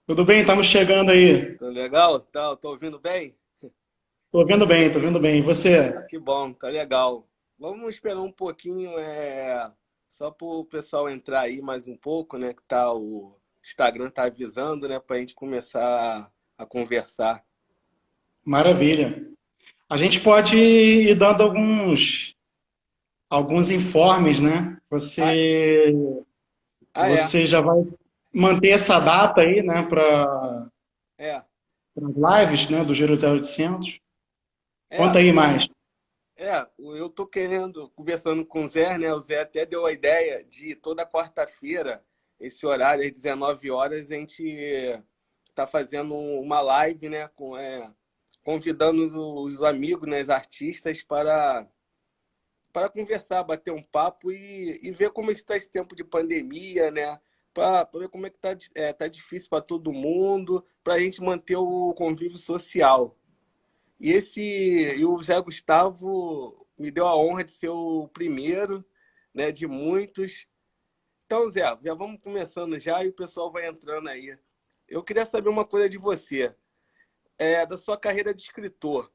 Tudo bem? Estamos chegando aí. Tá legal? Tô ouvindo bem? Tô vendo bem, tô vendo bem. E você? Que bom, tá legal. Vamos esperar um pouquinho, só para o pessoal entrar aí mais um pouco, né? Que tá o Instagram tá avisando, né? Para a gente começar a conversar. Maravilha. A gente pode ir dando alguns informes, né? Ah, é, Você já vai manter essa data aí, né, para é, as lives, né, do Giro 0800. é. Conta aí mais. Eu tô querendo, conversando com o Zé, né? O Zé até deu a ideia de toda quarta-feira, esse horário, às 19 horas, a gente tá fazendo uma live, né? Convidando os amigos, né, os artistas, para conversar, bater um papo e ver como está esse tempo de pandemia, né? Para ver como é que tá difícil para todo mundo, para a gente manter o convívio social. E o Zé Gustavo me deu a honra de ser o primeiro, né, de muitos. Então, Zé, já vamos começando já e o pessoal vai entrando aí. Eu queria saber uma coisa de você, da sua carreira de escritor.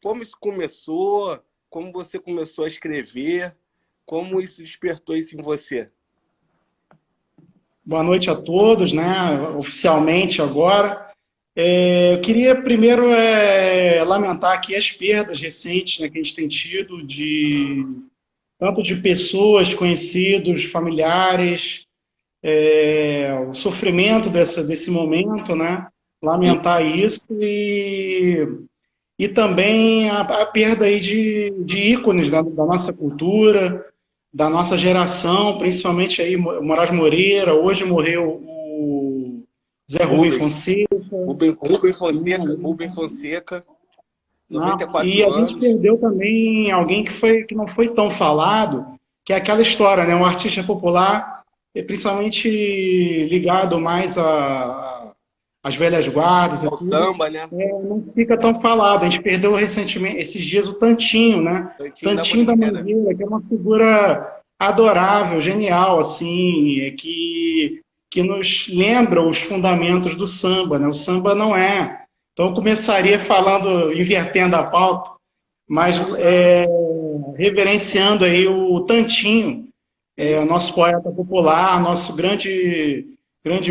Como isso começou? Como você começou a escrever? Como isso despertou isso em você? Boa noite a todos, né? Oficialmente agora. Eu queria primeiro lamentar aqui as perdas recentes, né, que a gente tem tido de tanto de pessoas, conhecidos, familiares, o sofrimento desse momento, né? Sim, Lamentar isso e também a perda aí de ícones da nossa cultura, da nossa geração, principalmente aí Moraes Moreira, hoje morreu o Zé Rubem Rubens. Fonseca, Rubem Fonseca, né? E 94 a gente anos. perdeu também alguém que não foi tão falado, que é aquela história, né? Um artista popular, principalmente ligado mais às velhas guardas e Ao tudo, samba, né? não fica tão falado. A gente perdeu recentemente, esses dias, o Tantinho, né? Cantinho da Tantinho da Mangueira. Mangueira, que é uma figura adorável, genial, assim, que nos lembra os fundamentos do samba, né? O samba não é. Então, eu começaria falando, invertendo a pauta, mas Não, não. reverenciando aí o Tantinho, Sim, nosso poeta popular, nosso grande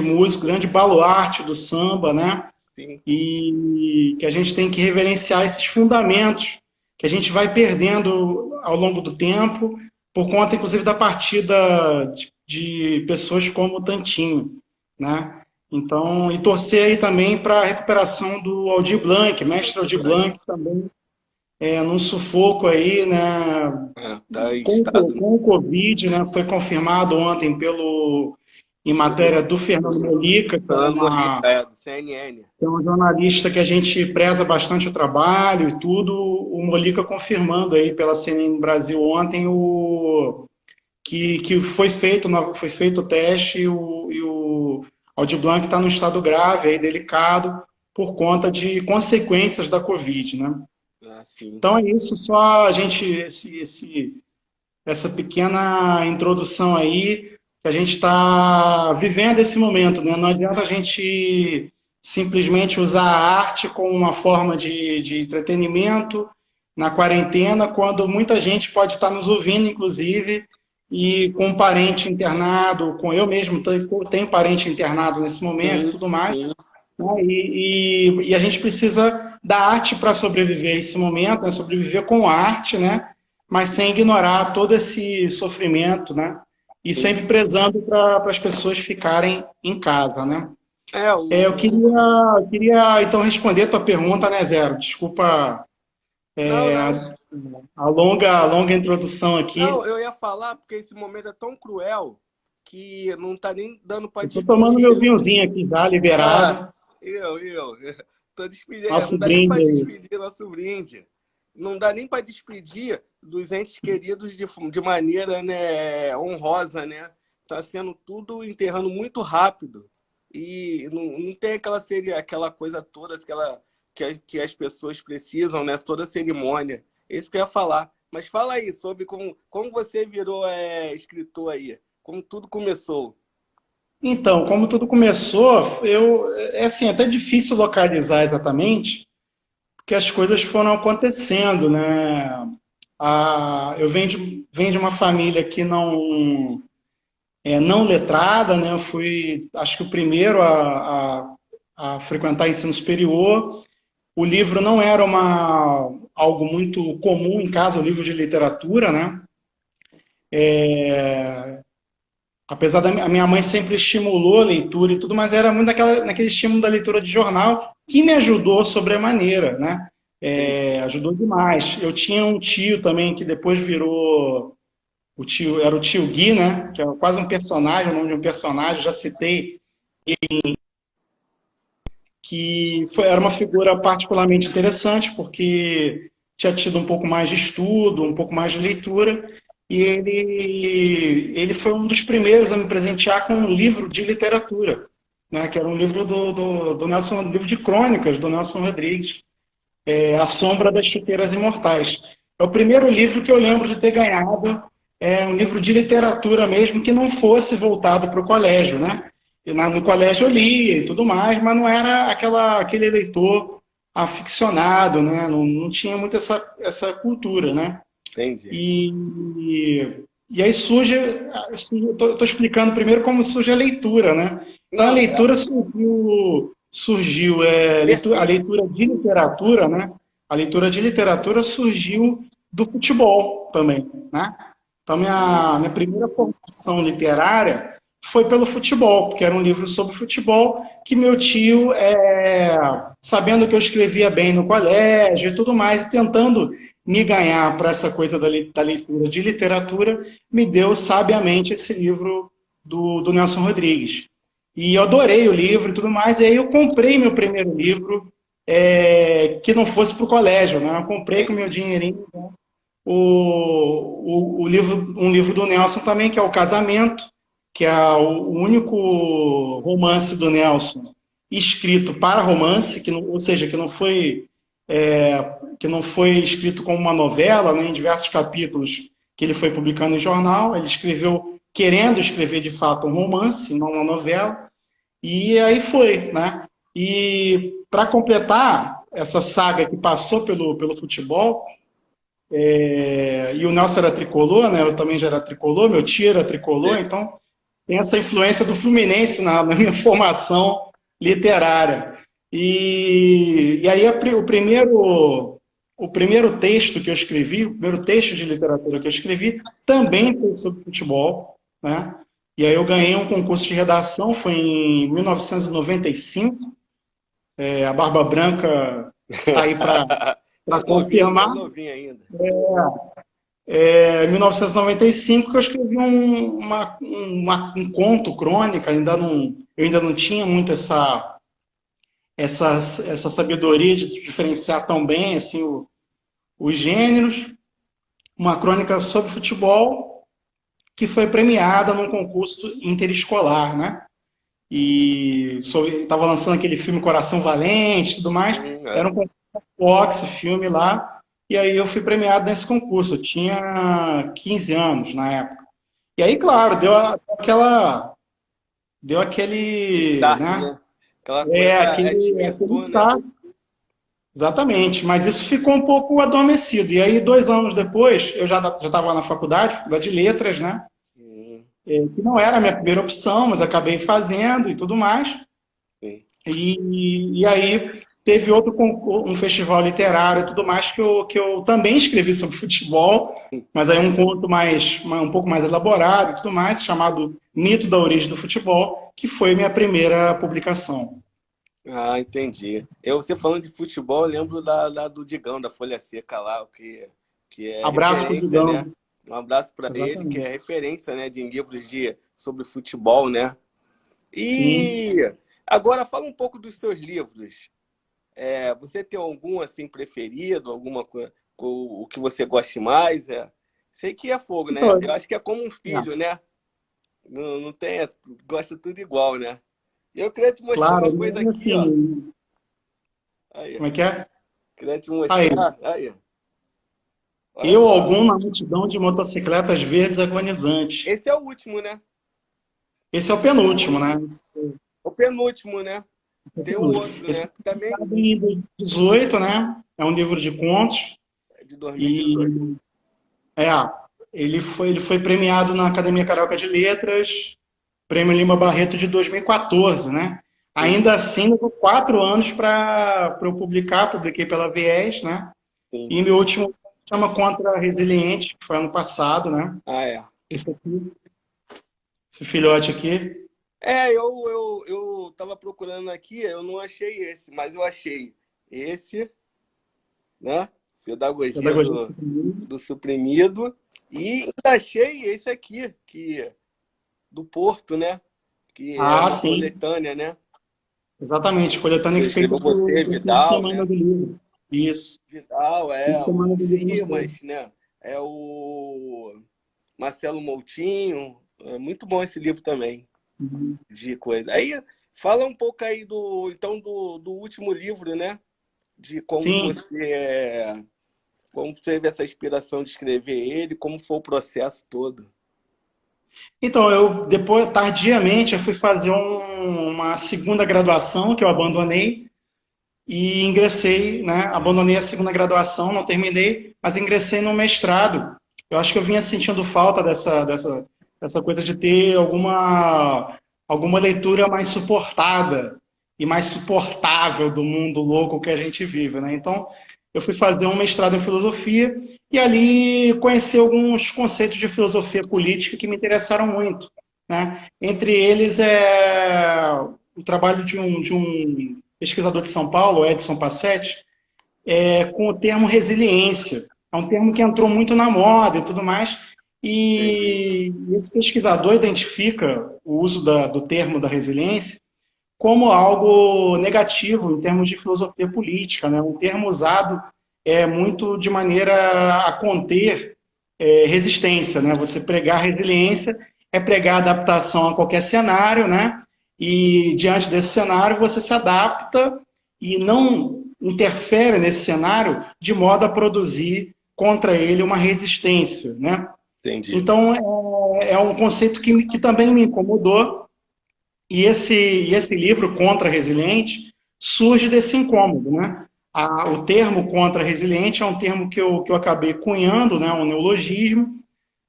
músico, grande baluarte do samba, né? sim. E que a gente tem que reverenciar esses fundamentos que a gente vai perdendo ao longo do tempo, por conta, inclusive, da partida de pessoas como o Tantinho, né? Então, e torcer aí também para a recuperação do Aldir Blanc, mestre Aldir Aldir Blanc. Blanc, também num sufoco aí, né? Tá em estado. Com o Covid, né? Foi confirmado ontem em matéria do Fernando Molica, que Fernando Molina, do CNN. é um jornalista que a gente preza bastante o trabalho e tudo, o Molica confirmando aí pela CNN Brasil ontem que foi feito o teste e o Aldir Blanc está num estado grave, aí, delicado, por conta de consequências da Covid, né? Ah, sim. Então é isso, só a gente, essa pequena introdução aí, que a gente está vivendo esse momento, né? Não adianta a gente simplesmente usar a arte como uma forma de entretenimento na quarentena, quando muita gente pode estar nos ouvindo, inclusive, e com um parente internado, com eu mesmo tenho parente internado nesse momento e Sim, tudo mais, sim. né? E a gente precisa da arte para sobreviver a esse momento, né? Sobreviver com arte, né? Mas sem ignorar todo esse sofrimento, né? E Sim. sempre prezando para as pessoas ficarem em casa, né? É, Eu queria então responder a tua pergunta, né, Zero? Desculpa Não, não. a longa introdução Não, aqui. eu ia falar porque esse momento é tão cruel que não tá nem dando para Eu estou tomando meu despedir. vinhozinho aqui já, Ah, liberado. eu. Tô despedindo. Não Nosso dá nem brinde para aí. despedir nosso brinde. Não dá nem para despedir dos entes queridos de maneira, né, honrosa, né? Tá sendo tudo enterrando muito rápido. E não tem aquela coisa toda, que as pessoas precisam, né? Toda a cerimônia. É isso que eu ia falar. Mas fala aí sobre como você virou escritor aí. Como tudo começou. Então, como tudo começou, é assim, até difícil localizar exatamente, porque as coisas foram acontecendo, né? Eu venho de uma família que não letrada, né? Eu fui, acho que o primeiro a frequentar ensino superior. O livro não era algo muito comum em casa, o livro de literatura, né? Apesar da minha mãe sempre estimulou a leitura e tudo, mas era muito naquele estímulo da leitura de jornal que me ajudou sobremaneira, né? Entendi. Ajudou demais. Eu tinha um tio também que depois virou era o tio Gui, né? Que é quase um personagem, o nome de um personagem, já citei, era uma figura particularmente interessante, porque tinha tido um pouco mais de estudo, um pouco mais de leitura, e ele foi um dos primeiros a me presentear com um livro de literatura, né, que era um livro do Nelson, um livro de crônicas do Nelson Rodrigues, A Sombra das Chuteiras Imortais. É o primeiro livro que eu lembro de ter ganhado, um livro de literatura mesmo, que não fosse voltado para o colégio, né? No colégio eu lia e tudo mais, mas não era aquele leitor aficionado, né? Não tinha muito essa cultura, né? Entendi. E, e aí estou explicando primeiro como surge a leitura, né? Então a Não, leitura surgiu a perfeito. leitura de literatura, né? A leitura de literatura surgiu do futebol também, né? Então minha primeira formação literária foi pelo futebol, porque era um livro sobre futebol que meu tio, sabendo que eu escrevia bem no colégio e tudo mais, e tentando me ganhar para essa coisa da leitura de literatura, me deu sabiamente esse livro do Nelson Rodrigues. E eu adorei o livro e tudo mais, e aí eu comprei meu primeiro livro, que não fosse para o colégio, né? Eu comprei com meu Entendi. dinheirinho um livro do Nelson também, que é O Casamento, que é o único romance do Nelson escrito para romance, ou seja, que não foi escrito como uma novela, né, em diversos capítulos que ele foi publicando em jornal. Ele escreveu querendo escrever de fato um romance, não uma novela. E aí foi, né? E para completar essa saga que passou pelo futebol, e o Nelson era tricolor, né? Eu também já era tricolor, meu tio era tricolor, Sim. então tem essa influência do Fluminense na minha formação literária. E aí o primeiro texto que eu escrevi, o primeiro texto de literatura que eu escrevi, também foi sobre futebol, né? E aí eu ganhei um concurso de redação, foi em 1995, a Barba Branca está aí para É confirmar. novinho ainda. Em 1995 que eu escrevi um conto, crônica, eu ainda não tinha muito essa sabedoria de diferenciar tão bem assim, os gêneros, uma crônica sobre futebol que foi premiada num concurso interescolar, né? E estava lançando aquele filme Coração Valente e tudo mais, É. era um concurso Fox, filme lá, e aí eu fui premiado nesse concurso, eu tinha 15 anos na época. E aí, claro, deu aquele, Start, né? né? Aquela coisa Aquele despertou, né? estado, exatamente. Mas isso ficou um pouco adormecido. E aí, 2 anos depois, eu já estava na faculdade de letras, né? Hum, Que não era a minha primeira opção, mas acabei fazendo e tudo mais. sim. E aí teve um festival literário e tudo mais que eu também escrevi sobre futebol, mas aí um conto um pouco mais elaborado e tudo mais, chamado Mito da Origem do Futebol, que foi minha primeira publicação. Ah, entendi. Você falando de futebol, eu lembro do Digão, da Folha Seca lá, que é Abraço pro referência, né? Digão. Um abraço para ele, que é Exatamente. referência, né, de livros sobre futebol, né? Sim. E agora fala um pouco dos seus livros. Você tem algum assim preferido, alguma coisa, o que você goste mais? Sei que é fogo, né? Então, Eu acho que é como um filho, né? Não tem, gosta tudo igual, né? E eu queria te mostrar uma coisa claro, aqui, ó. assim, Aí, como é que é? queria te Aí, mostrar. Aí, olha eu só. algum na multidão de motocicletas verdes agonizantes. Esse é o último, né? Esse é o penúltimo, né? O penúltimo, né? É o Tem o penúltimo. outro, Esse né? foi Também publicado em 2018, né? É um livro de contos é de 2018. e é, ele foi premiado na Academia Carioca de Letras, Prêmio Lima Barreto de 2014, né? Sim, Ainda assim, levou 4 anos para eu publicar, publiquei pela Viés, né? sim. E meu último chama Contra a Resiliente, que foi ano passado, né? Ah, é. Esse aqui, esse filhote aqui. Eu tava procurando aqui, eu não achei esse, mas eu achei esse, né? Pedagogia Pedagogia. do Suprimido. E ainda achei esse aqui, do Porto, né? Que é Ah, uma sim, coletânea, né? exatamente. Coletânea Você feita escreveu você, por fim de Vidal, semana né? do livro. Isso. Vidal, Fim de o semana do livro no Porto. Simas, né? É o Marcelo Moutinho. É muito bom esse livro também, Uhum. de coisa. Aí, fala um pouco aí do último livro, né? De Sim. como teve essa inspiração de escrever ele, como foi o processo todo. Então, eu depois, tardiamente, eu fui fazer uma segunda graduação que eu abandonei e ingressei, né? Abandonei a segunda graduação, não terminei, mas ingressei no mestrado. Eu acho que eu vinha sentindo falta dessa coisa de ter alguma leitura mais suportada e mais suportável do mundo louco que a gente vive, né? Então, eu fui fazer um mestrado em filosofia e ali conheci alguns conceitos de filosofia política que me interessaram muito, né? Entre eles o trabalho de um pesquisador de São Paulo, Edson Passetti, com o termo resiliência. É um termo que entrou muito na moda e tudo mais, Entendi. e esse pesquisador identifica o uso do termo da resiliência como algo negativo em termos de filosofia política, né? Um termo usado muito de maneira a conter resistência, né? Você pregar resiliência é pregar adaptação a qualquer cenário, né? E diante desse cenário você se adapta e não interfere nesse cenário de modo a produzir contra ele uma resistência, né? Entendi. Então é um conceito que também me incomodou e esse livro Contra Resiliente surge desse incômodo, né? O termo contra resiliente é um termo que eu acabei cunhando, né, um neologismo,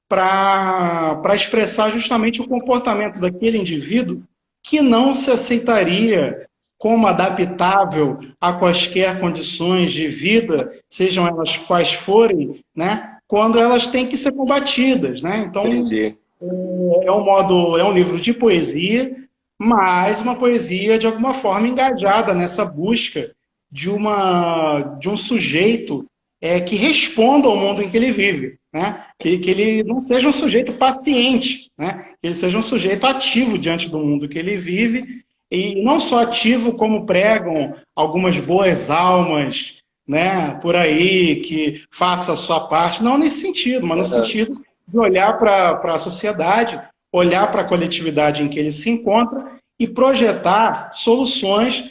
para expressar justamente o comportamento daquele indivíduo que não se aceitaria como adaptável a quaisquer condições de vida, sejam elas quais forem, né, quando elas têm que ser combatidas, né? Então, Entendi. é um livro de poesia, mas uma poesia de alguma forma engajada nessa busca de um sujeito que responda ao mundo em que ele vive, né? Que ele não seja um sujeito paciente, né? Que ele seja um sujeito ativo diante do mundo que ele vive e não só ativo como pregam algumas boas almas, né? Por aí que faça a sua parte, não nesse sentido, mas no sentido de olhar para a sociedade, olhar para a coletividade em que ele se encontra e projetar soluções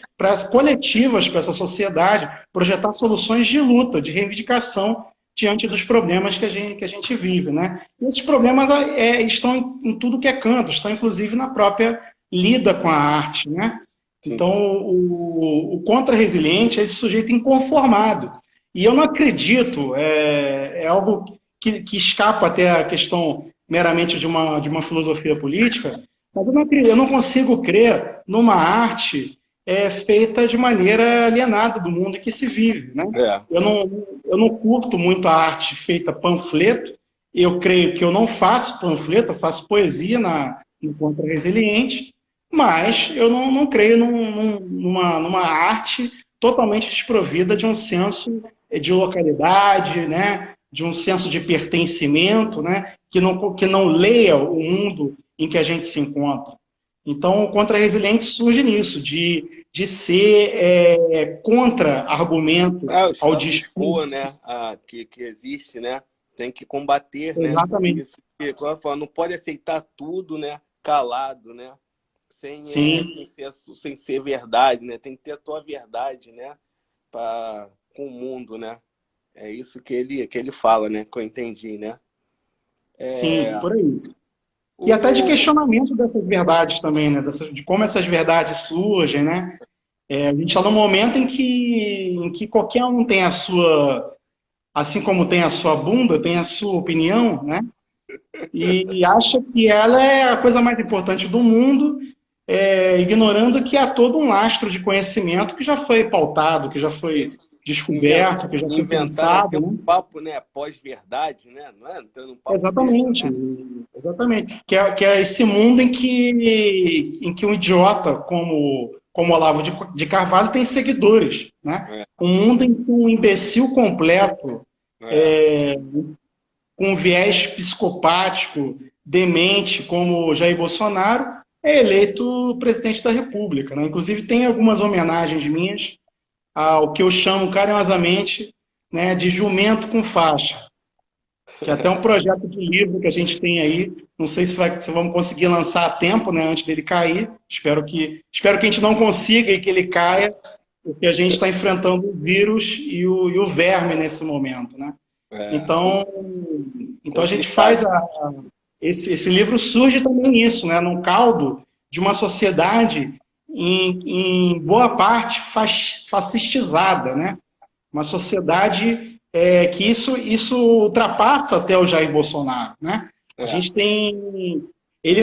coletivas para essa sociedade, projetar soluções de luta, de reivindicação diante dos problemas que a gente vive. Né? E esses problemas estão em tudo que é canto, estão inclusive na própria lida com a arte. Né? Sim. Então, o contra-resiliente é esse sujeito inconformado. E eu não acredito, é algo que escapa até a questão meramente de uma filosofia política, mas eu não consigo crer numa arte feita de maneira alienada do mundo em que se vive. Né? É. Eu não curto muito a arte feita panfleto, eu creio que eu não faço panfleto, eu faço poesia no Contra Resiliente, mas eu não creio numa arte totalmente desprovida de um senso de localidade, né? De um senso de pertencimento, né? Que não leia o mundo em que a gente se encontra. Então, o Contra-Resiliente surge nisso, de ser contra-argumento O ao status quo, discurso. né? Que existe, né? Tem que combater, né? Exatamente. Isso que, como eu falo, não pode aceitar tudo, né? Calado, né? Sem, é, Sim, sem ser, sem ser verdade, né? Tem que ter a tua verdade, né? Com o mundo, né? É isso que ele fala, né? Que eu entendi, né? sim, por aí. E até de O... questionamento dessas verdades também, né? De como essas verdades surgem, né? A gente está num momento em que qualquer um tem a sua, assim como tem a sua bunda, tem a sua opinião, né? E acha que ela é a coisa mais importante do mundo, ignorando que há todo um lastro de conhecimento que já foi pautado, que já foi descoberto, que já foi Inventando até pensado, um né? papo, né, pós-verdade, né? Não é? Entrando um papo desse, Exatamente, né? exatamente. Que é esse mundo em que um idiota como Olavo de Carvalho tem seguidores, né? É, Um mundo em que um imbecil completo, é, é, com um viés psicopático, demente, como Jair Bolsonaro, é eleito presidente da República, né? Inclusive tem algumas homenagens minhas ao que eu chamo carinhosamente, né, de jumento com faixa, que é até um projeto de livro que a gente tem aí. Não sei se vamos conseguir lançar a tempo, né, antes dele cair. Espero que a gente não consiga e que ele caia, porque a gente está enfrentando o vírus e o verme nesse momento, né? é. Então a gente faz Complicado. esse livro surge também nisso, né, num caldo de uma sociedade em boa parte fascistizada, né? Uma sociedade que isso ultrapassa até o Jair Bolsonaro, né? A É. gente tem, ele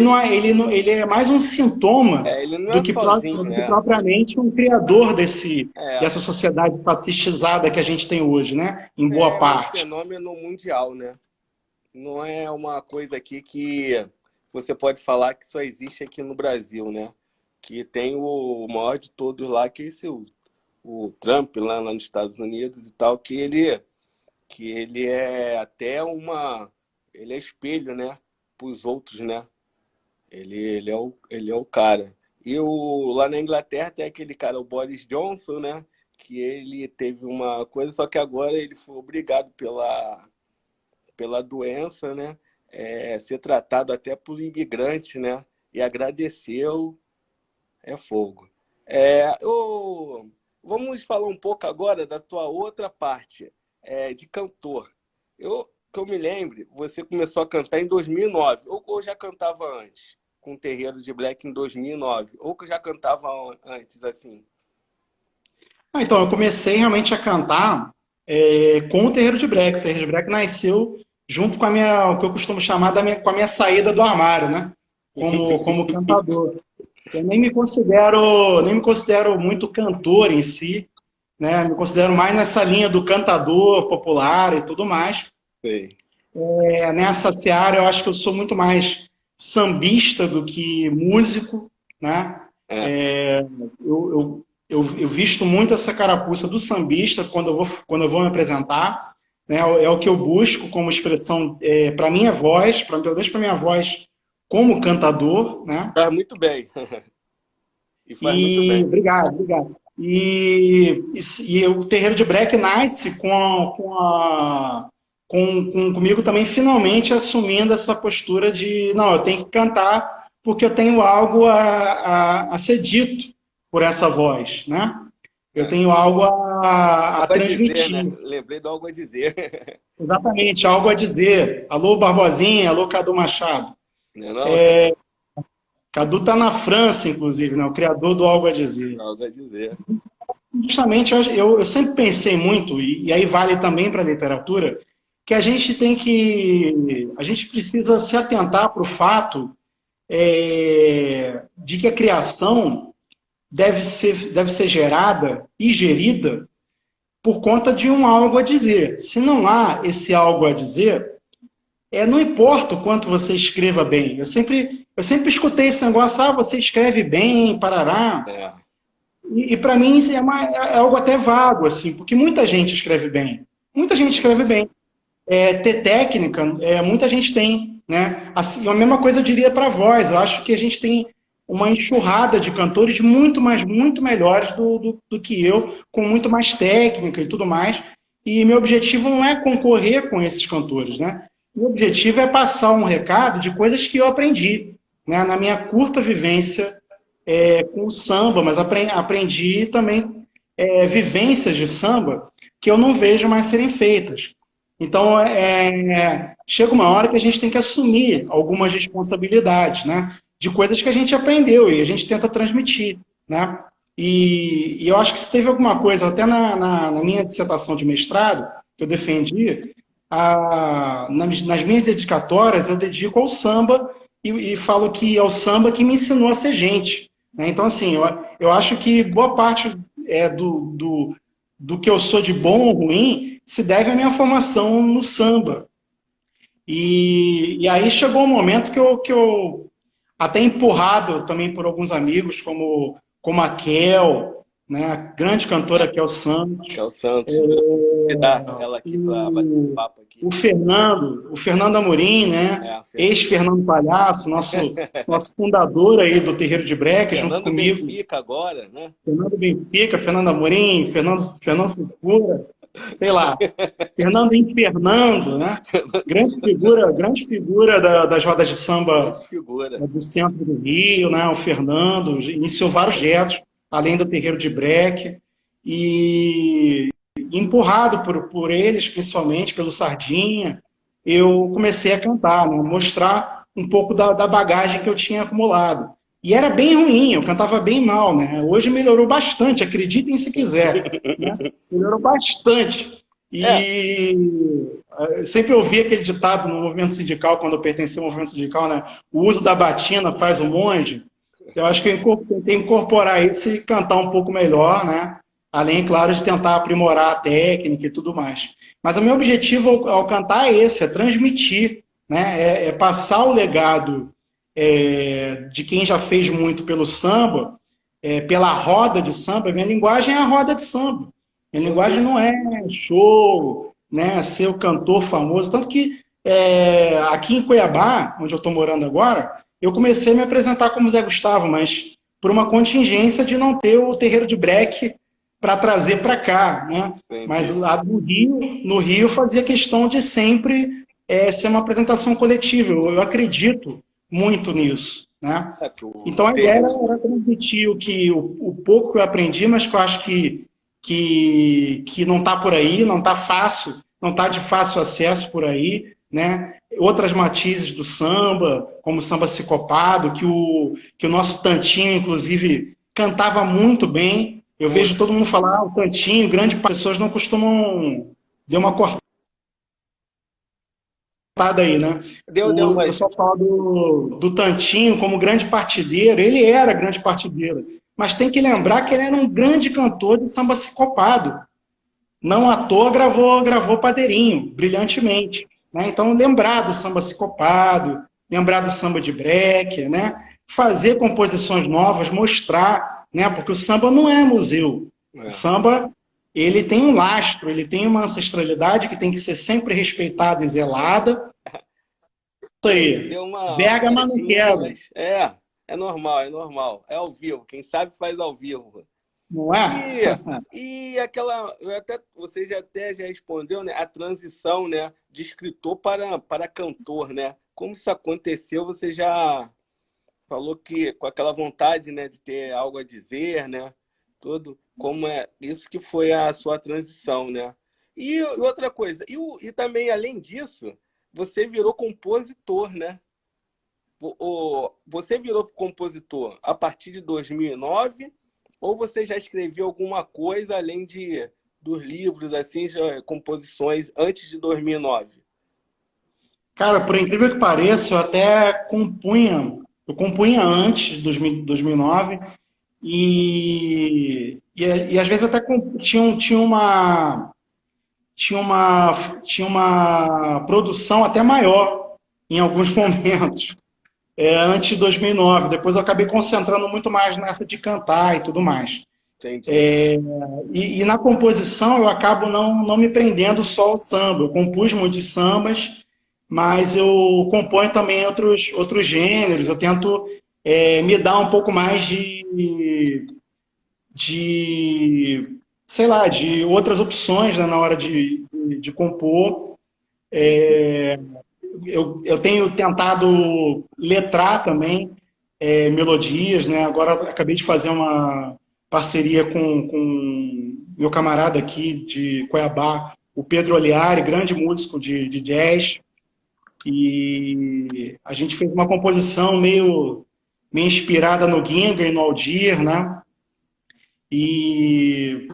é mais um sintoma Ele não do é que, sozinho, do que é. propriamente um criador É, dessa sociedade fascistizada que a gente tem hoje, né? Em boa é um parte. fenômeno mundial, né? Não é uma coisa aqui que você pode falar que só existe aqui no Brasil, né? Que tem o maior de todos lá, que é o Trump, lá nos Estados Unidos e tal, que ele é até ele é espelho, né? Para os outros, né? Ele é o cara. E lá na Inglaterra tem aquele cara, o Boris Johnson, né? Que ele teve uma coisa, só que agora ele foi obrigado pela doença, né? Ser tratado até por imigrante, né? E agradeceu, é fogo. Vamos falar um pouco agora da tua outra parte, de cantor. Que eu me lembre, você começou a cantar em 2009, ou já cantava antes, com o Terreiro de Black em 2009, ou que já cantava antes, assim? Então, eu comecei realmente a cantar com o Terreiro de Breck. O Terreiro de Breck nasceu junto com o que eu costumo chamar com a minha saída do armário, né? Como cantador. Eu nem me considero muito cantor em si, né? Me considero mais nessa linha do cantador popular e tudo mais. Sei. Nessa seara, eu acho que eu sou muito mais sambista do que músico, né? É. Eu visto muito essa carapuça do sambista quando eu vou me apresentar, né? É o que eu busco como expressão para minha voz, pelo menos para minha voz como cantador, né? Faz muito bem. E faz muito E bem. obrigado, obrigado. E o Terreiro de Breck nasce comigo também finalmente assumindo essa postura de não, eu tenho que cantar porque eu tenho algo a ser dito por essa voz, né? Eu É. tenho algo a Algo a dizer, né? transmitir. Lembrei do algo a dizer. Exatamente, algo a dizer. Alô, Barbosinha, alô, Cadu Machado. Não é não? Cadu está na França, inclusive, né? O criador do Algo a Dizer. Algo a dizer. Justamente, eu sempre pensei muito, e aí vale também para a literatura, que a gente precisa se atentar para o fato de que a criação deve ser gerada e gerida por conta de um algo a dizer. Se não há esse algo a dizer, não importa o quanto você escreva bem. Eu sempre escutei esse negócio, você escreve bem, parará. É. E para mim isso é algo até vago, assim, porque muita gente escreve bem. Muita gente escreve bem. Ter técnica, muita gente tem, né? Assim, a mesma coisa eu diria para a voz. Eu acho que a gente tem uma enxurrada de cantores muito melhores do que eu, com muito mais técnica e tudo mais. E meu objetivo não é concorrer com esses cantores, né? Meu objetivo é passar um recado de coisas que eu aprendi, né? Na minha curta vivência com o samba, mas aprendi também vivências de samba que eu não vejo mais serem feitas. Então, chega uma hora que a gente tem que assumir algumas responsabilidades, né? De coisas que a gente aprendeu e a gente tenta transmitir, né? E eu acho que se teve alguma coisa, até na minha dissertação de mestrado, que eu defendi, nas minhas dedicatórias eu dedico ao samba e falo que é o samba que me ensinou a ser gente, né? Então, assim, eu acho que boa parte do que eu sou de bom ou ruim se deve à minha formação no samba. E aí chegou um momento que eu até empurrado também por alguns amigos, como a Kel, né, a grande cantora Kel Santos, Kel Santos, me dá ela aqui para bater um papo aqui. o Fernando Amorim, né, ex-Fernando Palhaço, nosso fundador aí do Terreiro de Breca, junto comigo. Fernando Benfica agora, né? Fernando Benfica, Fernando Amorim, Fernando Fucura, sei lá, Fernando Infernando, né? Grande figura das rodas de samba do centro do Rio, né? O Fernando iniciou vários projetos, além do Terreiro de Breque, e empurrado por eles, principalmente pelo Sardinha, eu comecei a cantar, né? Mostrar um pouco da bagagem que eu tinha acumulado. E era bem ruim, eu cantava bem mal, né? Hoje melhorou bastante, acreditem se quiser, né? Melhorou bastante. E sempre ouvi aquele ditado no movimento sindical, quando eu pertencia ao movimento sindical, né? O uso da batina faz o monge. Eu acho que eu tentei incorporar isso e cantar um pouco melhor, né? Além, claro, de tentar aprimorar a técnica e tudo mais. Mas o meu objetivo ao cantar é esse, é transmitir, né? É passar o legado de quem já fez muito pelo samba, pela roda de samba. Minha linguagem é a roda de samba. Minha linguagem não é show, né, ser o cantor famoso. Tanto que aqui em Cuiabá, onde eu estou morando agora, eu comecei a me apresentar como Zé Gustavo, mas por uma contingência de não ter o terreiro de breque para trazer para cá, né? Mas lá no Rio eu fazia questão de sempre ser uma apresentação coletiva. Eu acredito muito nisso, né? Então a ideia era transmitir o pouco que eu aprendi, mas que eu acho que não está por aí, não está fácil, não está de fácil acesso por aí, né? Outras matizes do samba, como o samba sicopado, que o nosso Tantinho, inclusive, cantava muito bem. Eu vejo todo mundo falar, o Tantinho, grande pessoas não costumam dar uma cortada aí, né? O pessoal fala do Tantinho como grande partideiro, ele era grande partideiro, mas tem que lembrar que ele era um grande cantor de samba sicopado. Não à toa gravou Padeirinho, brilhantemente. Né? Então, lembrar do samba sicopado, lembrar do samba de breque, né? Fazer composições novas, mostrar, né? Porque o samba não é museu. O samba, ele tem um lastro, ele tem uma ancestralidade que tem que ser sempre respeitada e zelada. Isso aí. Bergama não quebra. É normal, é normal. É ao vivo. Quem sabe faz ao vivo. Não é? E aquela... Você já respondeu, né? A transição, né? De escritor para cantor, né? Como isso aconteceu, você já falou que com aquela vontade, né? De ter algo a dizer, né? Tudo. Como é isso que foi a sua transição, né? E outra coisa. E também, além disso, você virou compositor, né? Você virou compositor a partir de 2009 ou você já escreveu alguma coisa além dos livros, assim, já, composições antes de 2009? Cara, por incrível que pareça, eu até compunha antes de 2009 e às vezes até tinha uma produção até maior em alguns momentos. Antes de 2009. Depois eu acabei concentrando muito mais nessa de cantar e tudo mais. E na composição eu acabo não me prendendo só ao samba. Eu compus muitos sambas, mas eu componho também outros gêneros. Eu tento me dar um pouco mais sei lá, de outras opções, né, na hora de compor. Eu tenho tentado letrar também melodias, né? Agora acabei de fazer uma parceria com meu camarada aqui de Cuiabá, o Pedro Oliari, grande músico de jazz, e a gente fez uma composição meio inspirada no Ginga e no Aldir, né? E,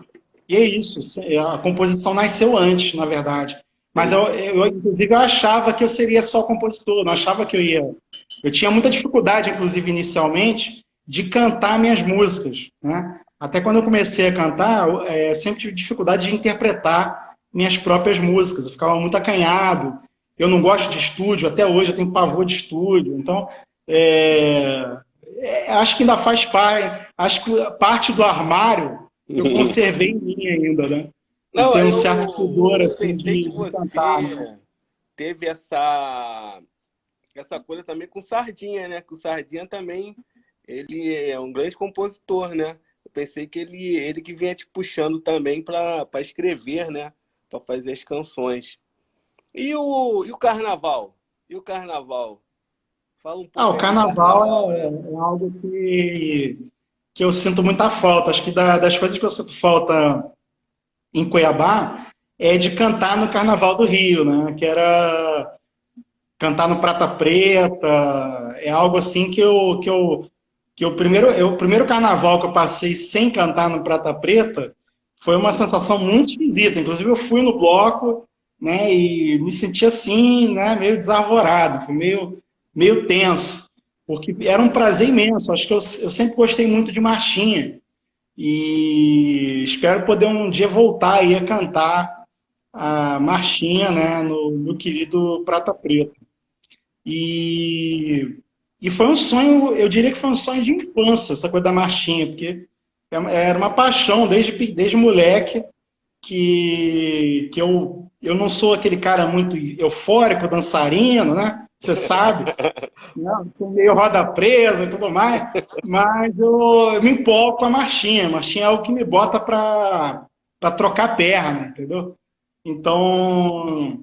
e é isso, a composição nasceu antes, na verdade. Mas inclusive, eu achava que eu seria só compositor, eu não achava que eu ia... Eu tinha muita dificuldade, inclusive, inicialmente, de cantar minhas músicas, né? Até quando eu comecei a cantar, sempre tive dificuldade de interpretar minhas próprias músicas. Eu ficava muito acanhado. Eu não gosto de estúdio, até hoje eu tenho pavor de estúdio. Então, acho que ainda faz parte. Acho que parte do armário eu conservei em mim ainda, né? E Não, tem um certo pudor, eu assim, pensei que de cantar, você né? teve essa coisa também com Sardinha, né? Que o Sardinha também, ele é um grande compositor, né? Eu pensei que ele que vinha te puxando também para escrever, né? Para fazer as canções. E o Carnaval? E o Carnaval? Fala um Ah, pouco o aí do carnaval Carnaval, né? é algo que eu sinto muita falta. Acho que das coisas que eu sinto falta em Cuiabá é de cantar no Carnaval do Rio, né? Que era cantar no Prata Preta. É algo assim que o primeiro carnaval que eu passei sem cantar no Prata Preta foi uma sensação muito esquisita. Inclusive, eu fui no bloco, né, e me senti assim, né, meio desarvorado, foi meio tenso, porque era um prazer imenso. Acho que eu sempre gostei muito de marchinha e espero poder um dia voltar aí a cantar a marchinha, né, no querido Prata Preta. E, e foi um sonho, eu diria que foi um sonho de infância, essa coisa da marchinha, porque era uma paixão desde moleque, que eu não sou aquele cara muito eufórico, dançarino, né? Você sabe, né? Sou meio roda presa e tudo mais, mas eu me empolgo com a marchinha. A marchinha é algo que me bota para trocar perna, entendeu? Então,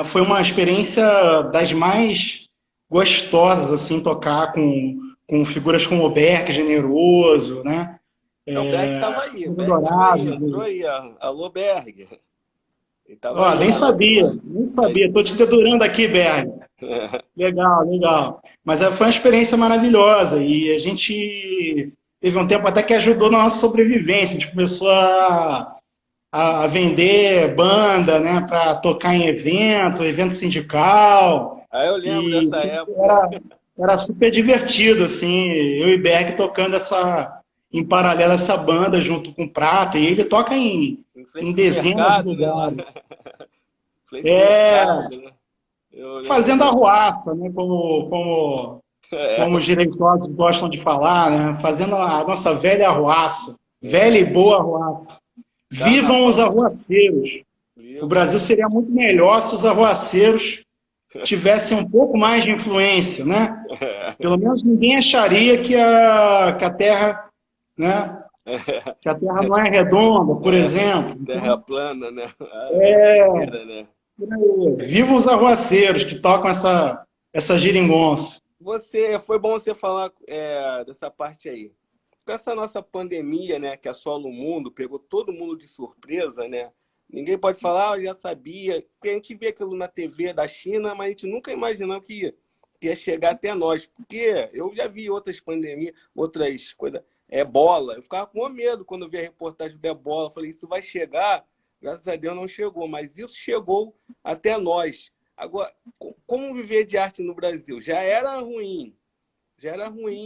foi uma experiência das mais gostosas, assim, tocar com figuras como o Berk Generoso, né? O Berg estava aí, o Hugo Berg estava aí, Dourado. entrou aí, ó. Alô, Berg. Ele estava Ó, aí na live. nem sabia. Estou te dedurando aqui, Berg. Legal, legal. Mas foi uma experiência maravilhosa e a gente teve um tempo até que ajudou na nossa sobrevivência. A gente começou a vender banda, né, para tocar em evento sindical, Aí eu lembro e dessa época. era super divertido, assim, eu e Berg tocando em paralelo essa banda junto com o Prata, e ele toca Em em frente do dezenas de mercado, né? Lá. lugares. Em frente do É, mercado, né? Eu lembro fazendo disso. arruaça, né, É, como os direitores gostam de falar, né, fazendo a nossa velha arruaça, velha e boa arruaça. Vivam os carnaval, arruaceiros. O viva. Brasil seria muito melhor se os arruaceiros tivessem um pouco mais de influência, né? Pelo menos ninguém acharia que a Terra, né? Que a Terra não é redonda, por É, exemplo. terra Então, plana, né? Ah, brincadeira, né? vivam os arruaceiros que tocam essa geringonça. Foi bom você falar dessa parte aí. Com essa nossa pandemia, né, que assola o mundo, pegou todo mundo de surpresa, né? Ninguém pode falar, eu já sabia. Porque a gente vê aquilo na TV da China, mas a gente nunca imaginou que ia chegar até nós. Porque eu já vi outras pandemias, outras coisas. Ebola. Eu ficava com medo quando eu via a reportagem do Ebola. Eu falei, isso vai chegar? Graças a Deus não chegou, mas isso chegou até nós. Agora, como viver de arte no Brasil? Já era ruim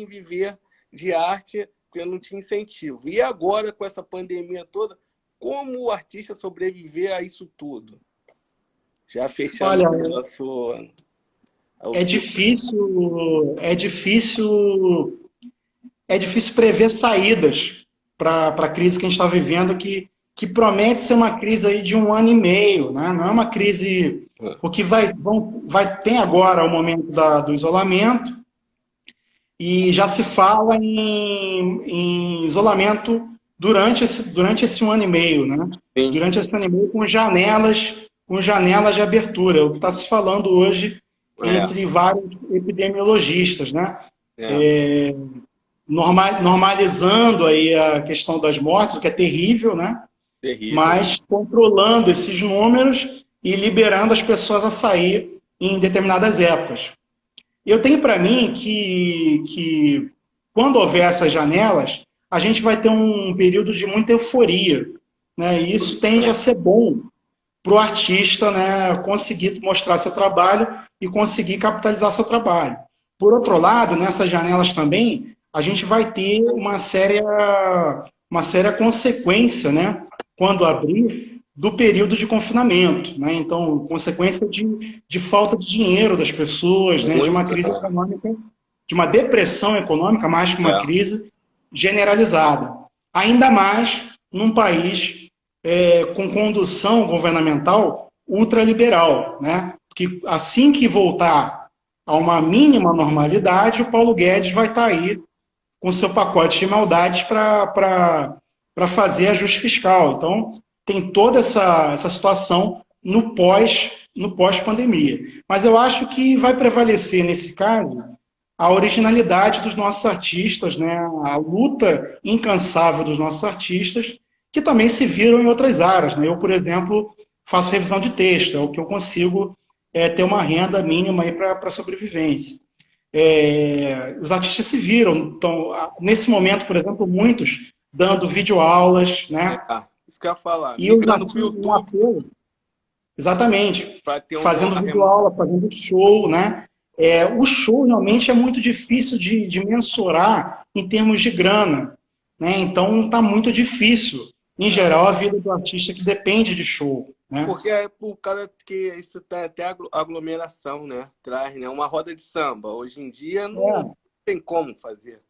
viver de arte porque não tinha incentivo. E agora, com essa pandemia toda, como o artista sobreviver a isso tudo? Já fechando Olha, aqui o é ciclo. difícil, é difícil, é difícil prever saídas para a crise que a gente está vivendo, que promete ser uma crise aí de 1 ano e meio, né? Não é uma crise. O que tem agora o momento do isolamento, e já se fala em isolamento durante esse 1 ano e meio, né? Sim. Durante esse 1 ano e meio com janelas de abertura, o que está se falando hoje É, entre vários epidemiologistas, né? é. Normalizando aí a questão das mortes, o que é terrível, né? Terrível. mas controlando esses números e liberando as pessoas a sair em determinadas épocas. Eu tenho para mim que quando houver essas janelas, a gente vai ter um período de muita euforia, né? E isso tende a ser bom para o artista, né, conseguir mostrar seu trabalho e conseguir capitalizar seu trabalho. Por outro lado, nessas janelas também, a gente vai ter uma séria consequência, né, quando abrir, do período de confinamento. Né? Então, consequência de falta de dinheiro das pessoas, né, de uma Muito, crise econômica, de uma depressão econômica, mais que uma é. crise generalizada. Ainda mais num país com condução governamental ultraliberal, né? Que assim que voltar a uma mínima normalidade, o Paulo Guedes vai estar aí com seu pacote de maldades para fazer ajuste fiscal. Então, tem toda essa situação no pós-pandemia. Mas eu acho que vai prevalecer, nesse caso, a originalidade dos nossos artistas, né? A luta incansável dos nossos artistas, que também se viram em outras áreas. Né? Eu, por exemplo, faço revisão de texto, é o que eu consigo ter uma renda mínima para a sobrevivência. Os artistas se viram, então, nesse momento, por exemplo, muitos dando videoaulas, né? Isso que eu ia falar. E os Migrando para o artistas, um YouTube apelo, exatamente, para ter fazendo uma renda. videoaula, fazendo show, né? O show realmente é muito difícil de mensurar em termos de grana, né? Então está muito difícil, em geral, a vida do artista que depende de show, né? Porque é por causa que isso tem até aglomeração, né? Traz, né? Uma roda de samba. Hoje em dia não tem como fazer,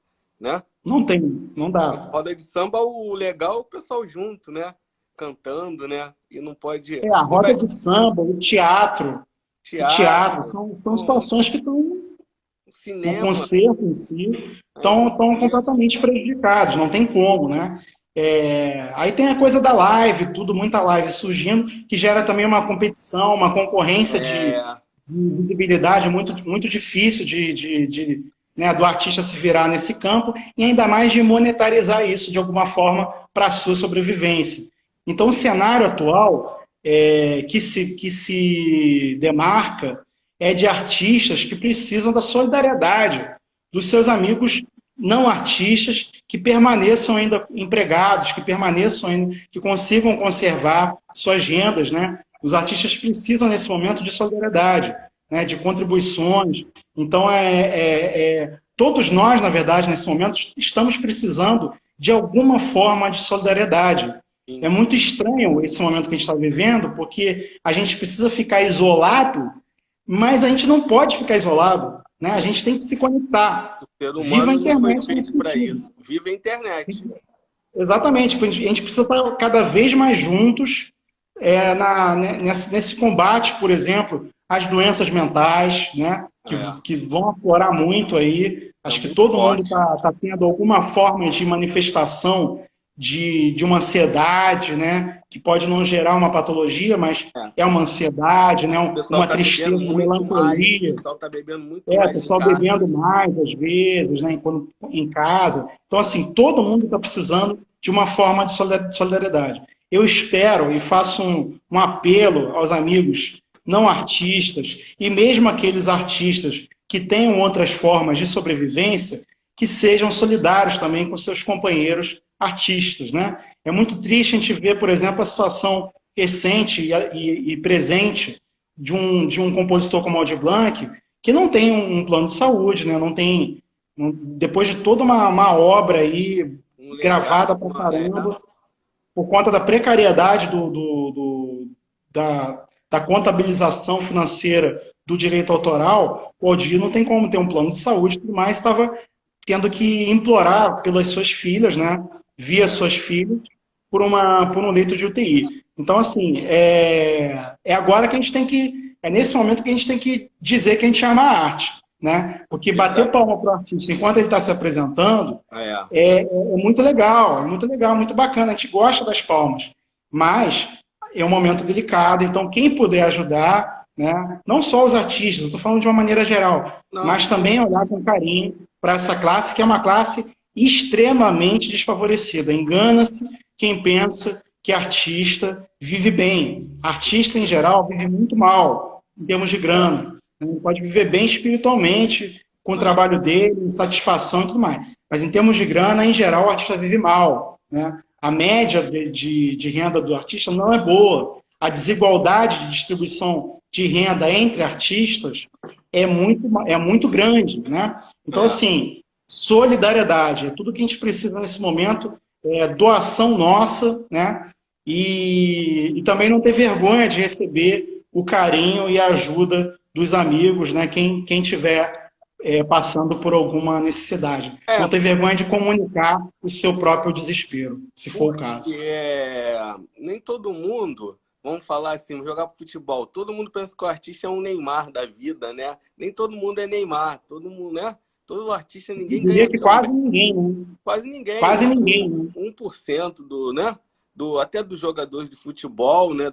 né? Não tem, não dá. Roda de samba, o legal é o pessoal junto, né? Cantando, né? E não pode... A Não roda vai... de samba, o teatro são situações que estão no cinema. concerto em si, estão completamente prejudicados, não tem como, né? Aí tem a coisa da live, tudo, muita live surgindo, que gera também uma competição, uma concorrência de visibilidade muito, muito difícil né, do artista se virar nesse campo, e ainda mais de monetarizar isso de alguma forma para a sua sobrevivência. Então, o cenário atual que se demarca é de artistas que precisam da solidariedade dos seus amigos não artistas que permaneçam ainda empregados, que permaneçam ainda, que consigam conservar suas rendas, né? Os artistas precisam, nesse momento, de solidariedade, né? De contribuições. Então, todos nós, na verdade, nesse momento, estamos precisando de alguma forma de solidariedade. É muito estranho esse momento que a gente está vivendo, porque a gente precisa ficar isolado, mas a gente não pode ficar isolado, né? A gente tem que se conectar. O ser humano Viva a não foi internet nesse feito para sentido. isso. Viva a internet. Exatamente. A gente precisa estar cada vez mais juntos nesse combate, por exemplo, às doenças mentais, né? Que vão aflorar muito aí. Acho que todo mundo está tendo alguma forma de manifestação de uma ansiedade, né? Que pode não gerar uma patologia, mas é uma ansiedade, né? Uma tristeza, uma melancolia. O pessoal está bebendo muito o mais. pessoal bebendo mais, às vezes, né? Quando em casa. Então, assim, todo mundo está precisando de uma forma de solidariedade. Eu espero e faço um apelo aos amigos não artistas, e mesmo aqueles artistas que tenham outras formas de sobrevivência, que sejam solidários também com seus companheiros artistas, né? É muito triste a gente ver, por exemplo, a situação recente e presente de um compositor como Aldir Blanc, que não tem um plano de saúde, né? Não tem, depois de toda uma obra aí gravada pra caramba, por conta da precariedade da contabilização financeira do direito autoral, o Aldir não tem como ter um plano de saúde e tudo mais, estava tendo que implorar pelas suas filhas, né? Via suas filhas, por um leito de UTI. Então, assim, agora que a gente tem que... É nesse momento que a gente tem que dizer que a gente ama a arte, né? Porque bater palma para o artista enquanto ele está se apresentando é muito legal, muito bacana. A gente gosta das palmas, mas é um momento delicado. Então, quem puder ajudar, né? Não só os artistas, eu estou falando de uma maneira geral, mas também olhar com carinho para essa classe, que é uma classe extremamente desfavorecida. Engana-se quem pensa que artista vive bem. Artista, em geral, vive muito mal, em termos de grana. Ele pode viver bem espiritualmente, com o trabalho dele, satisfação e tudo mais. Mas, em termos de grana, em geral, o artista vive mal, né? A média de renda do artista não é boa. A desigualdade de distribuição de renda entre artistas é muito grande, né? Então, assim, solidariedade é tudo que a gente precisa nesse momento, doação nossa, né? E também não ter vergonha de receber o carinho e a ajuda dos amigos, né? Quem tiver passando por alguma necessidade. Não ter vergonha de comunicar o seu próprio desespero, se for o caso. Nem todo mundo, vamos falar assim, jogar futebol, todo mundo pensa que o artista é um Neymar da vida, né? Nem todo mundo é Neymar, todo mundo, né? Todo artista, ninguém ganha. Eu diria que quase ninguém, né? Quase ninguém. Quase ninguém, né? 1% né? Até dos jogadores de futebol, né?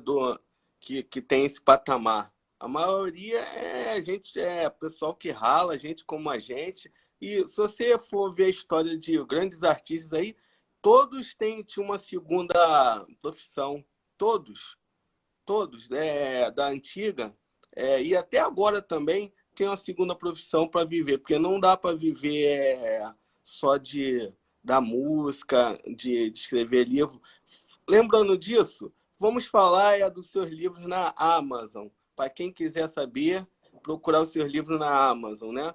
Que tem esse patamar. A maioria é gente, pessoal que rala, gente como a gente. E se você for ver a história de grandes artistas aí, todos tinham uma segunda profissão. Todos, da antiga, e até agora também tem uma segunda profissão para viver, porque não dá para viver só da música, de escrever livro. Lembrando disso, vamos falar dos seus livros na Amazon. Para quem quiser saber, procurar os seus livros na Amazon, né?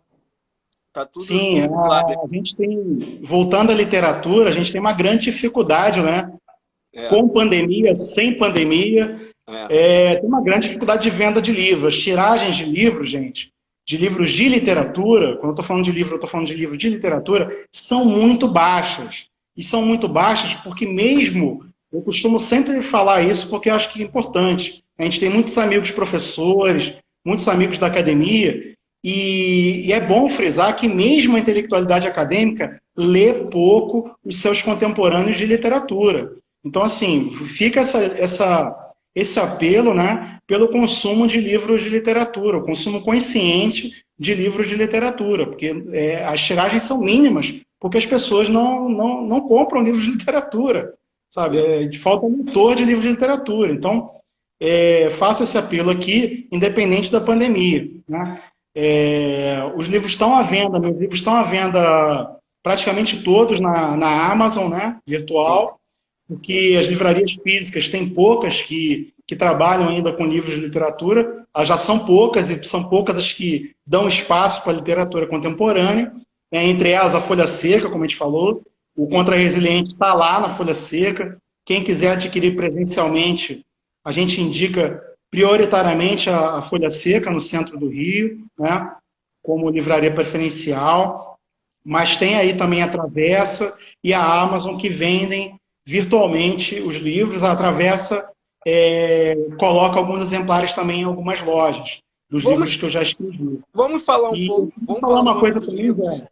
Tá tudo. Sim, a gente tem, voltando à literatura, a gente tem uma grande dificuldade, né? Com pandemia, sem pandemia, tem uma grande dificuldade de venda de livros. As tiragens de livros, gente, de livros de literatura, quando eu estou falando de livro, eu estou falando de livro de literatura, são muito baixas. E são muito baixas porque mesmo, eu costumo sempre falar isso porque eu acho que é importante. A gente tem muitos amigos professores, muitos amigos da academia, e é bom frisar que mesmo a intelectualidade acadêmica lê pouco os seus contemporâneos de literatura. Então, assim, fica esse apelo, né, pelo consumo de livros de literatura, o consumo consciente de livros de literatura, porque as tiragens são mínimas, porque as pessoas não compram livros de literatura, sabe? Falta leitor de livros de literatura. Então, faço esse apelo aqui, independente da pandemia, né? Os livros estão à venda, meus livros estão à venda praticamente todos na Amazon, né, virtual, porque as livrarias físicas têm poucas que trabalham ainda com livros de literatura, elas já são poucas, e são poucas as que dão espaço para a literatura contemporânea, entre elas a Folha Seca, como a gente falou, o Contra a Resiliente está lá na Folha Seca, quem quiser adquirir presencialmente, a gente indica prioritariamente a Folha Seca, no centro do Rio, né, como livraria preferencial, mas tem aí também a Travessa e a Amazon que vendem virtualmente os livros. A Travessa coloca alguns exemplares também em algumas lojas, dos livros que eu já escrevi. Vamos falar um pouco. Vamos falar uma coisa também, Zé.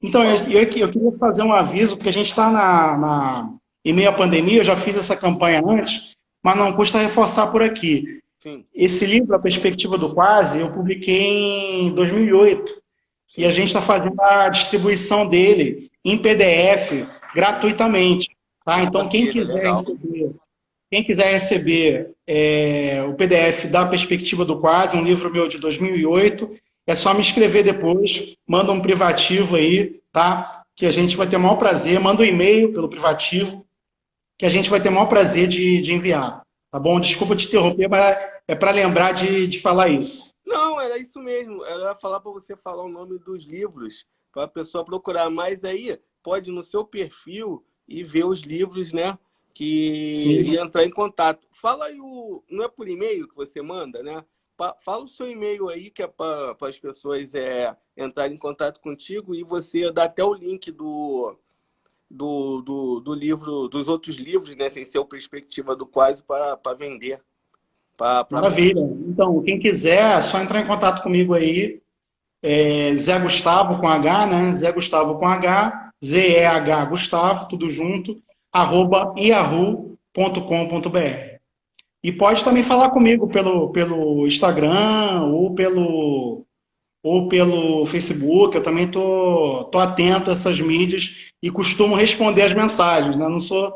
Então, eu queria fazer um aviso, porque a gente está em meio à pandemia, eu já fiz essa campanha antes, mas não custa reforçar por aqui. Sim. Esse livro, A Perspectiva do Quase, eu publiquei em 2008. Sim. E a gente está fazendo a distribuição dele em PDF gratuitamente. Tá? Então, quem quiser receber o PDF da Perspectiva do Quase, um livro meu de 2008, é só me escrever depois, manda um privativo aí, tá? Que a gente vai ter o maior prazer, manda um e-mail pelo privativo, que a gente vai ter o maior prazer de enviar. Tá bom? Desculpa te interromper, mas é para lembrar de falar isso. Não, era isso mesmo. Eu ia falar para você falar o nome dos livros, para a pessoa procurar. Mas aí, pode ir no seu perfil e ver os livros, né? E entrar em contato. Fala aí, não é por e-mail que você manda, né? Fala o seu e-mail aí, que é para as pessoas entrarem em contato contigo, e você dá até o link do livro, dos outros livros, né, sem ser o Perspectiva do Quase, para vender. Maravilha. Então, quem quiser, é só entrar em contato comigo aí. Zé Gustavo com H, né? Zé Gustavo com H, ZEH Gustavo, tudo junto, @yahoo.com.br. E pode também falar comigo pelo Instagram ou pelo Facebook. Eu também tô atento a essas mídias e costumo responder as mensagens, né? Não sou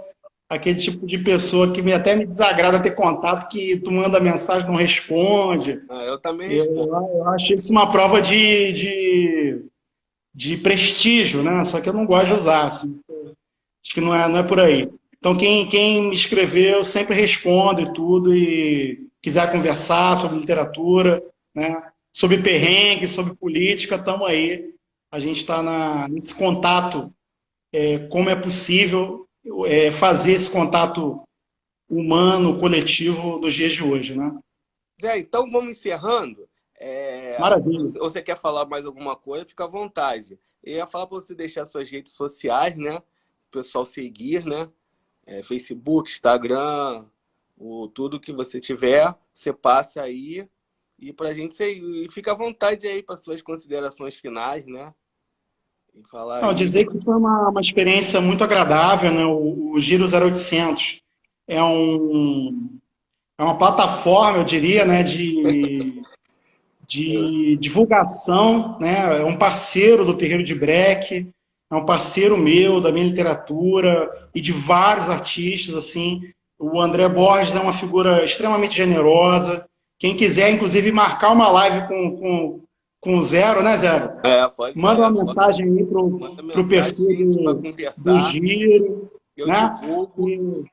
aquele tipo de pessoa que até me desagrada ter contato, que tu manda mensagem, não responde. Ah, eu também Eu, respondo. eu acho isso uma prova de prestígio, né? Só que eu não gosto de usar, assim. Acho que não é por aí. Então, quem me escreveu, eu sempre respondo e tudo, e quiser conversar sobre literatura, né? Sobre perrengue, sobre política, estamos aí. A gente está nesse contato, como é possível fazer esse contato humano, coletivo dos dias de hoje, né? Zé, então vamos encerrando. Maravilha. Você quer falar mais alguma coisa? Fica à vontade. Eu ia falar para você deixar suas redes sociais, né? O pessoal seguir, né? Facebook, Instagram, tudo que você tiver, você passa aí e pra gente e fica à vontade aí para suas considerações finais, né? E falar Não, aí. dizer que foi uma experiência muito agradável, né? O Giro 0800 é, é uma plataforma, eu diria, né, de divulgação, né? É um parceiro do Terreiro de Breck, é um parceiro meu, da minha literatura e de vários artistas, assim. O André Borges é uma figura extremamente generosa. Quem quiser, inclusive, marcar uma live com o Zero, né, Zero? Manda uma mensagem aí Manda pro mensagem perfil que a gente vai do conversar, Giro, eu né? divulgo. E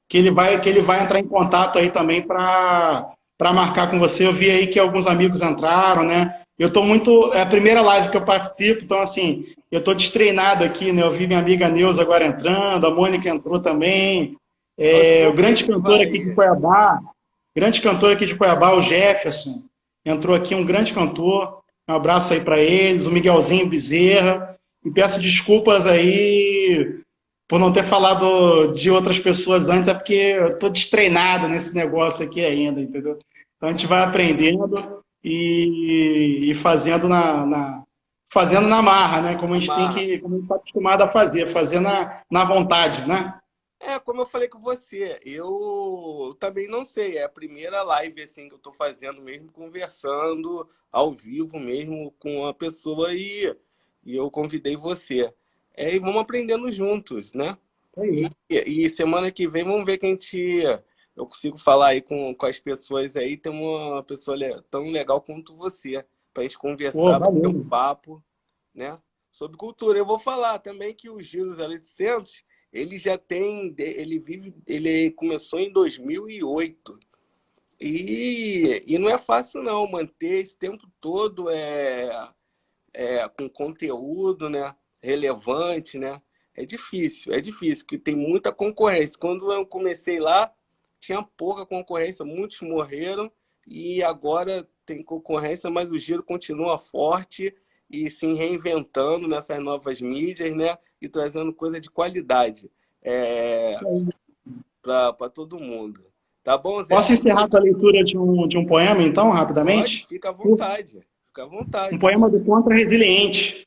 que ele vai entrar em contato aí também para marcar com você. Eu vi aí que alguns amigos entraram, né? Eu tô muito. É a primeira live que eu participo, então, assim, eu tô destreinado aqui, né? Eu vi minha amiga Neuza agora entrando, a Mônica entrou também. Aos O poucos a grande gente cantor aqui de vai. Cuiabá, o Jefferson, entrou aqui, um grande cantor. Um abraço aí para eles, o Miguelzinho Bezerra. E peço desculpas aí por não ter falado de outras pessoas antes, é porque eu estou destreinado nesse negócio aqui ainda, entendeu? Então a gente vai aprendendo e fazendo fazendo na marra, né? Como a gente tem Amarra. que, como a gente está acostumado a fazer na vontade, né? Como eu falei com você, eu também não sei. É a primeira live assim que eu tô fazendo mesmo, conversando ao vivo mesmo com a pessoa e eu convidei você. E vamos aprendendo juntos, né? É isso. E semana que vem vamos ver que eu consigo falar aí com as pessoas aí. Tem uma pessoa tão legal quanto você, pra gente Pô, conversar, bater um valeu. papo, né? Sobre cultura. Eu vou falar também que o Giro 0800, ele começou em 2008. E não é fácil não manter esse tempo todo com conteúdo, né, relevante, né? É difícil, porque tem muita concorrência. Quando eu comecei lá, tinha pouca concorrência, muitos morreram e agora tem concorrência, mas o giro continua forte e se reinventando nessas novas mídias, né? E trazendo coisa de qualidade Isso aí. para todo mundo. Tá bom, Zé? Posso encerrar com a leitura de um poema, então, Pode, rapidamente? fica à vontade. Fica à Um vontade. poema do Contra Resiliente.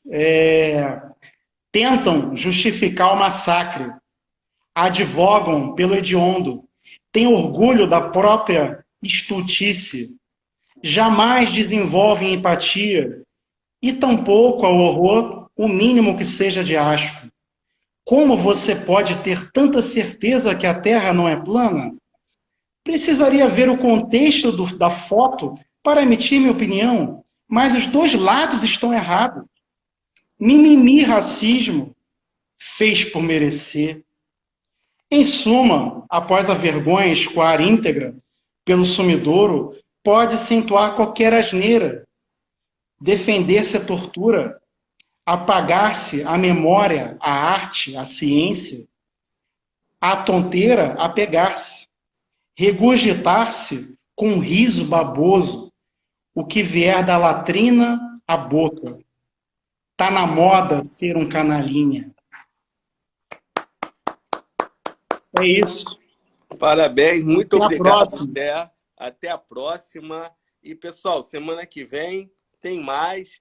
Tentam justificar o massacre, advogam pelo hediondo, têm orgulho da própria estultice, jamais desenvolvem empatia e tampouco ao horror o mínimo que seja de asco. Como você pode ter tanta certeza que a Terra não é plana? Precisaria ver o contexto da foto para emitir minha opinião, mas os dois lados estão errados. Mimimi racismo fez por merecer. Em suma, após a vergonha escoar íntegra pelo sumidouro, pode-se entoar qualquer asneira, defender-se a tortura, apagar-se a memória, a arte, a ciência, a tonteira a pegar-se, regurgitar-se com um riso baboso, o que vier da latrina à boca. Tá na moda ser um canalinha. É isso. Parabéns, muito Até a obrigado, próxima. Zé. Até a próxima. E, pessoal, semana que vem tem mais.